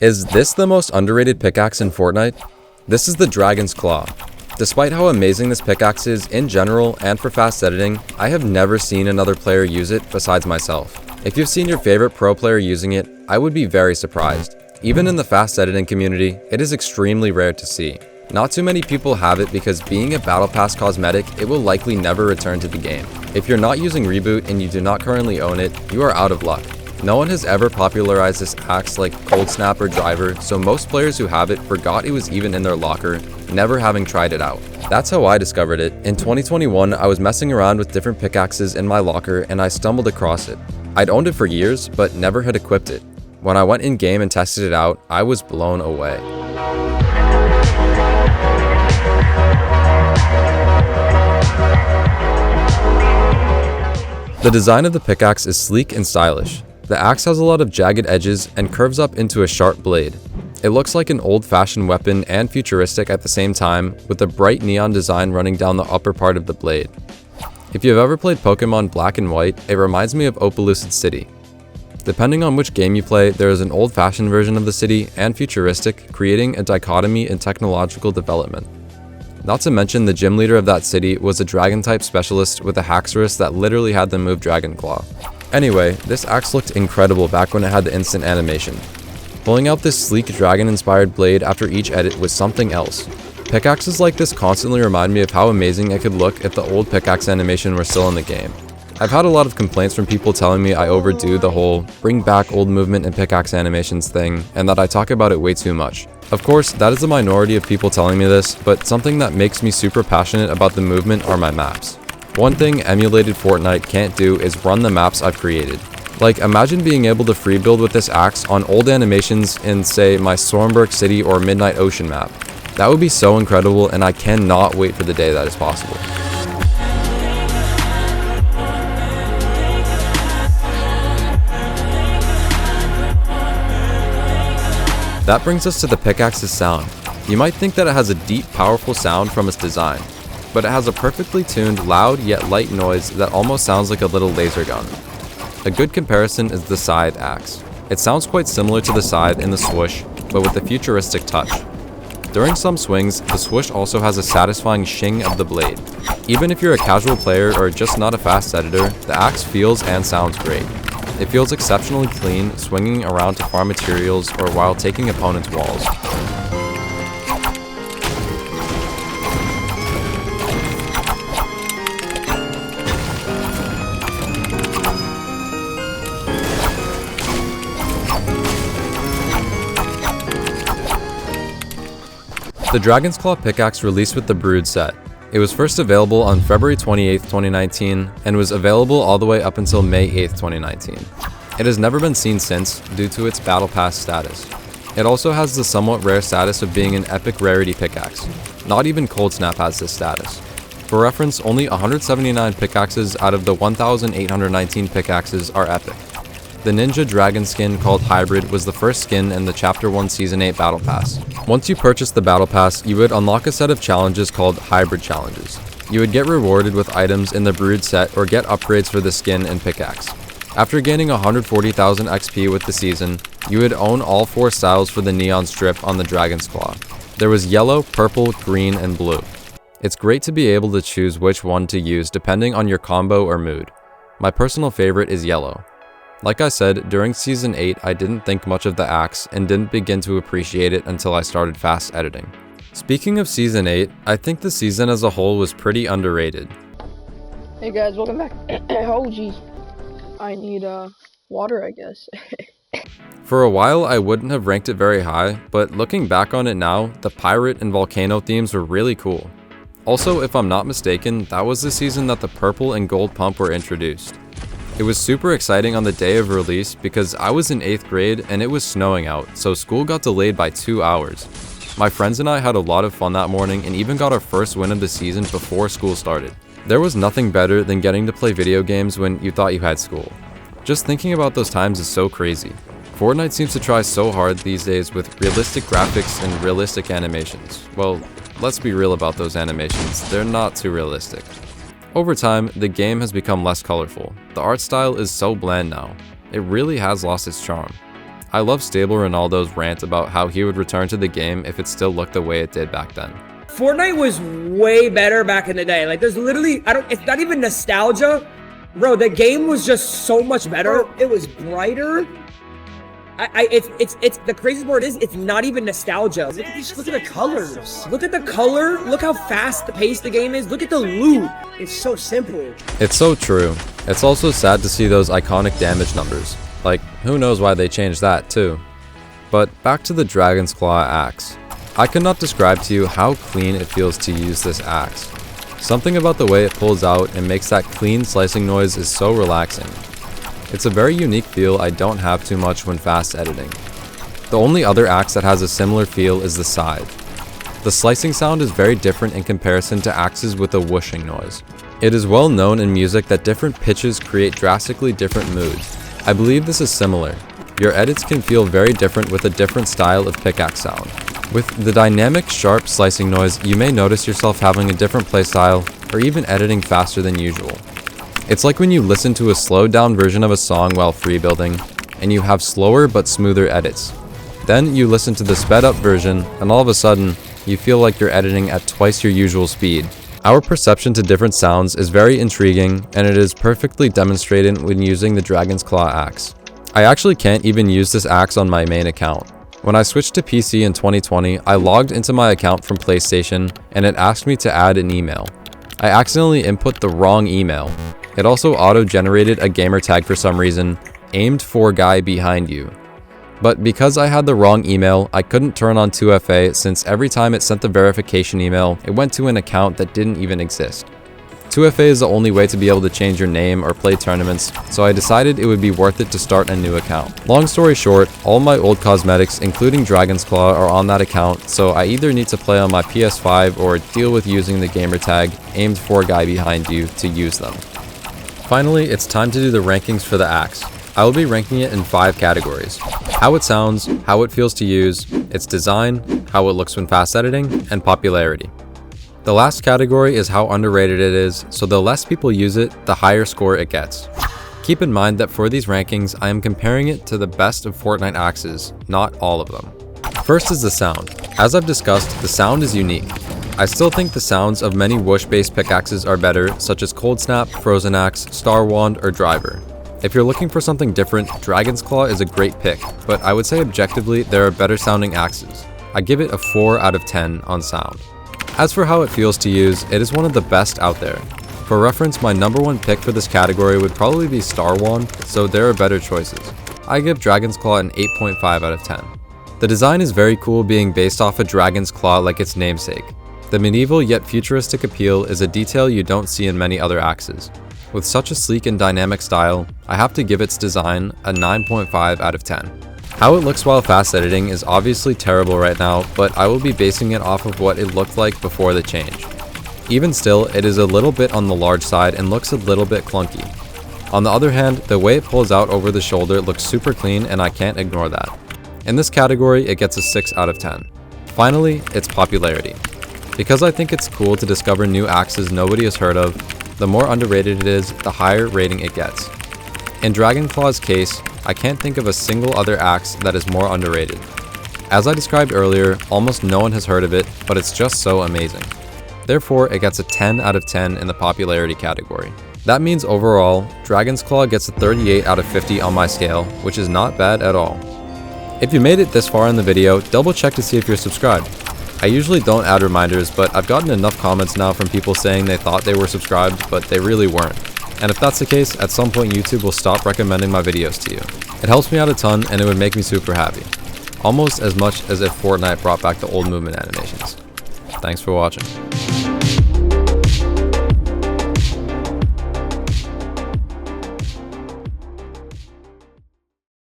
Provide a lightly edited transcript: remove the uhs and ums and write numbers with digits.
Is this the most underrated pickaxe in Fortnite? This is the Dragon's Claw. Despite how amazing this pickaxe is in general and for fast editing, I have never seen another player use it besides myself. If you've seen your favorite pro player using it, I would be very surprised. Even in the fast editing community, it is extremely rare to see. Not too many people have it because being a Battle Pass cosmetic, it will likely never return to the game. If you're not using Reboot and you do not currently own it, you are out of luck. No one has ever popularized this axe like Cold Snap or Driver, so most players who have it forgot it was even in their locker, never having tried it out. That's how I discovered it. In 2021, I was messing around with different pickaxes in my locker and I stumbled across it. I'd owned it for years, but never had equipped it. When I went in game and tested it out, I was blown away. The design of the pickaxe is sleek and stylish. The axe has a lot of jagged edges and curves up into a sharp blade. It looks like an old-fashioned weapon and futuristic at the same time, with a bright neon design running down the upper part of the blade. If you've ever played Pokemon Black and White, it reminds me of Opalucid City. Depending on which game you play, there is an old-fashioned version of the city and futuristic, creating a dichotomy in technological development. Not to mention, the gym leader of that city was a dragon-type specialist with a Haxorus that literally had them move Dragon Claw. Anyway, this axe looked incredible back when it had the instant animation. Pulling out this sleek dragon-inspired blade after each edit was something else. Pickaxes like this constantly remind me of how amazing it could look if the old pickaxe animation were still in the game. I've had a lot of complaints from people telling me I overdo the whole bring back old movement and pickaxe animations thing, and that I talk about it way too much. Of course, that is a minority of people telling me this, but something that makes me super passionate about the movement are my maps. One thing emulated Fortnite can't do is run the maps I've created. Like, imagine being able to free build with this axe on old animations in, say, my Stormberg City or Midnight Ocean map. That would be so incredible, and I cannot wait for the day that is possible. That brings us to the pickaxe's sound. You might think that it has a deep, powerful sound from its design, but it has a perfectly tuned, loud yet light noise that almost sounds like a little laser gun. A good comparison is the Scythe axe. It sounds quite similar to the Scythe in the swoosh, but with a futuristic touch. During some swings, the swoosh also has a satisfying shing of the blade. Even if you're a casual player or just not a fast editor, the axe feels and sounds great. It feels exceptionally clean, swinging around to farm materials or while taking opponents' walls. The Dragon's Claw pickaxe released with the Brood set. It was first available on February 28, 2019, and was available all the way up until May 8, 2019. It has never been seen since, due to its Battle Pass status. It also has the somewhat rare status of being an epic rarity pickaxe. Not even Cold Snap has this status. For reference, only 179 pickaxes out of the 1,819 pickaxes are epic. The Ninja Dragon skin called Hybrid was the first skin in the Chapter 1 Season 8 Battle Pass. Once you purchased the Battle Pass, you would unlock a set of challenges called Hybrid Challenges. You would get rewarded with items in the Brood set or get upgrades for the skin and pickaxe. After gaining 140,000 XP with the season, you would own all 4 styles for the neon strip on the Dragon's Claw. There was yellow, purple, green, and blue. It's great to be able to choose which one to use depending on your combo or mood. My personal favorite is yellow. Like I said, during Season 8, I didn't think much of the axe and didn't begin to appreciate it until I started fast editing. Speaking of Season 8, I think the season as a whole was pretty underrated. Hey guys, welcome back. Oh geez, I need water, I guess. For a while, I wouldn't have ranked it very high, but looking back on it now, the pirate and volcano themes were really cool. Also, if I'm not mistaken, that was the season that the purple and gold pump were introduced. It was super exciting on the day of release because I was in 8th grade and it was snowing out, so school got delayed by 2 hours. My friends and I had a lot of fun that morning and even got our first win of the season before school started. There was nothing better than getting to play video games when you thought you had school. Just thinking about those times is so crazy. Fortnite seems to try so hard these days with realistic graphics and realistic animations. Well, let's be real about those animations, they're not too realistic. Over time, the game has become less colorful. The art style is so bland now. It really has lost its charm. I love Stable Ronaldo's rant about how he would return to the game if it still looked the way it did back then. Fortnite was way better back in the day. Like, there's literally, it's not even nostalgia. Bro, the game was just so much better. It was brighter. It's the craziest part is it's not even nostalgia. Look at the colors. Look at the color. Look how fast the pace the game is. Look at the loot. It's so simple. It's so true. It's also sad to see those iconic damage numbers. Like, who knows why they changed that too. But back to the Dragon's Claw axe. I could not describe to you how clean it feels to use this axe. Something about the way it pulls out and makes that clean slicing noise is so relaxing. It's a very unique feel I don't have too much when fast editing. The only other axe that has a similar feel is the scythe. The slicing sound is very different in comparison to axes with a whooshing noise. It is well known in music that different pitches create drastically different moods. I believe this is similar. Your edits can feel very different with a different style of pickaxe sound. With the dynamic, sharp slicing noise, you may notice yourself having a different playstyle or even editing faster than usual. It's like when you listen to a slowed down version of a song while free building, and you have slower but smoother edits. Then you listen to the sped up version, and all of a sudden, you feel like you're editing at twice your usual speed. Our perception to different sounds is very intriguing, and it is perfectly demonstrated when using the Dragon's Claw axe. I actually can't even use this axe on my main account. When I switched to PC in 2020, I logged into my account from PlayStation, and it asked me to add an email. I accidentally input the wrong email. It also auto-generated a gamer tag for some reason, aimed for guy behind you. But because I had the wrong email, I couldn't turn on 2FA since every time it sent the verification email, it went to an account that didn't even exist. 2FA is the only way to be able to change your name or play tournaments, so I decided it would be worth it to start a new account. Long story short, all my old cosmetics, including Dragon's Claw, are on that account, so I either need to play on my PS5 or deal with using the gamer tag aimed for guy behind you to use them. Finally, it's time to do the rankings for the axe. I will be ranking it in 5 categories: how it sounds, how it feels to use, its design, how it looks when fast editing, and popularity. The last category is how underrated it is, so the less people use it, the higher score it gets. Keep in mind that for these rankings, I am comparing it to the best of Fortnite axes, not all of them. First is the sound. As I've discussed, the sound is unique. I still think the sounds of many whoosh-based pickaxes are better, such as Cold Snap, Frozen Axe, Star Wand, or Driver. If you're looking for something different, Dragon's Claw is a great pick, but I would say objectively there are better sounding axes. I give it a 4 out of 10 on sound. As for how it feels to use, it is one of the best out there. For reference, my number 1 pick for this category would probably be Star Wand, so there are better choices. I give Dragon's Claw an 8.5 out of 10. The design is very cool, being based off a dragon's claw like its namesake. The medieval yet futuristic appeal is a detail you don't see in many other axes. With such a sleek and dynamic style, I have to give its design a 9.5 out of 10. How it looks while fast editing is obviously terrible right now, but I will be basing it off of what it looked like before the change. Even still, it is a little bit on the large side and looks a little bit clunky. On the other hand, the way it pulls out over the shoulder looks super clean, and I can't ignore that. In this category, it gets a 6 out of 10. Finally, its popularity. Because I think it's cool to discover new axes nobody has heard of, the more underrated it is, the higher rating it gets. In Dragonclaw's case, I can't think of a single other axe that is more underrated. As I described earlier, almost no one has heard of it, but it's just so amazing. Therefore, it gets a 10 out of 10 in the popularity category. That means overall, Dragon's Claw gets a 38 out of 50 on my scale, which is not bad at all. If you made it this far in the video, double check to see if you're subscribed. I usually don't add reminders, but I've gotten enough comments now from people saying they thought they were subscribed, but they really weren't. And if that's the case, at some point YouTube will stop recommending my videos to you. It helps me out a ton, and it would make me super happy. Almost as much as if Fortnite brought back the old movement animations. Thanks for watching.